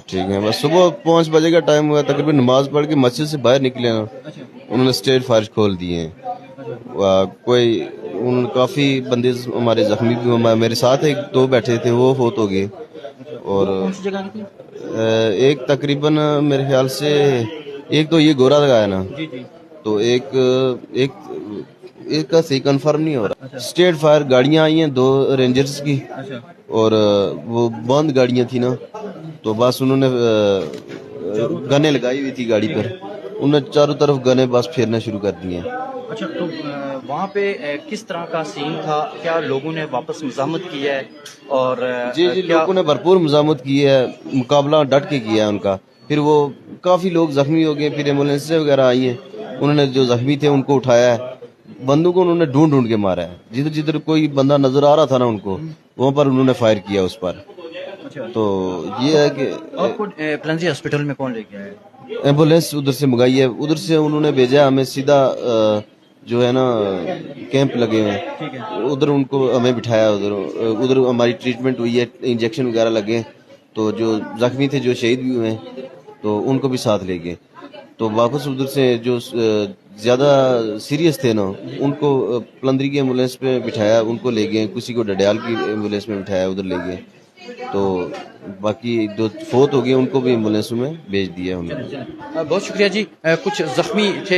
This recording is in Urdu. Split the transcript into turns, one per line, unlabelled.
ٹھیک ہے، بس صبح 5 بجے کا ٹائم ہوا، تقریباً نماز پڑھ کے مسجد سے باہر نکلے نا، انہوں نے اسٹریٹ فائر کھول دیے ہیں۔ کوئی کافی بندے ہمارے زخمی بھی ہوئے، میرے ساتھ ایک دو بیٹھے تھے وہ فوت ہو گئے، اور
کون سی جگہ کی تھی؟
ایک تقریباً میرے خیال سے ایک تو یہ گورا لگایا نا،
جی جی،
تو ایک کا صحیح کنفرم نہیں ہو رہا۔ اسٹریٹ فائر گاڑیاں آئی ہیں 2 رینجرز کی،
اچھا
اور وہ بند گاڑیاں تھیں نا، تو بس انہوں نے گنیں لگائی ہوئی تھی گاڑی پر، انہوں نے چاروں طرف گنیں بس پھیرنا شروع کر دی ہیں۔
اچھا، تو وہاں پہ کس طرح کا سین تھا؟ کیا لوگوں نے واپس مزاحمت کی ہے؟ اور
جی
کیا
لوگوں نے بھرپور مزاحمت کی ہے، مقابلہ ڈٹ کے کیا ہے ان کا، پھر وہ کافی لوگ زخمی ہو گئے، پھر ایمبولینسیں وغیرہ آئی ہیں، انہوں نے جو زخمی تھے ان کو اٹھایا ہے، بندوں کو انہوں نے ڈھونڈ ڈھونڈ کے مارا ہے، جدھر جدھر کوئی بندہ نظر آ رہا تھا نا ان کو، وہاں پر انہوں نے فائر کیا اس پر۔ تو یہ ہے کہ
آپ کو پلنزی ہاسپٹل میں کون لے کے آیا ہے؟
ایمبولینس ادھر سے منگائی ہے، ادھر سے انہوں نے بھیجا ہمیں سیدھا، جو ہے نا کیمپ لگے ہوئے
ٹھیک ہے،
ہیں ادھر، ان کو ہمیں بٹھایا، ادھر ہماری ٹریٹمنٹ ہوئی ہے، انجیکشن وغیرہ لگے، تو جو زخمی تھے جو شہید بھی ہوئے ہیں تو ان کو بھی ساتھ لے گئے، تو واپس ادھر سے جو زیادہ سیریس تھے نا ان کو پلندری کی ایمبولینس پہ بٹھایا، ان کو لے گئے، کسی کو ڈڈیال کی ایمبولینس میں بٹھایا ادھر لے گئے، تو باقی جو فوت ہو گئے ان کو بھی ایمبولینسوں میں بھیج دیا ہم نے۔
بہت شکریہ جی۔ کچھ زخمی تھے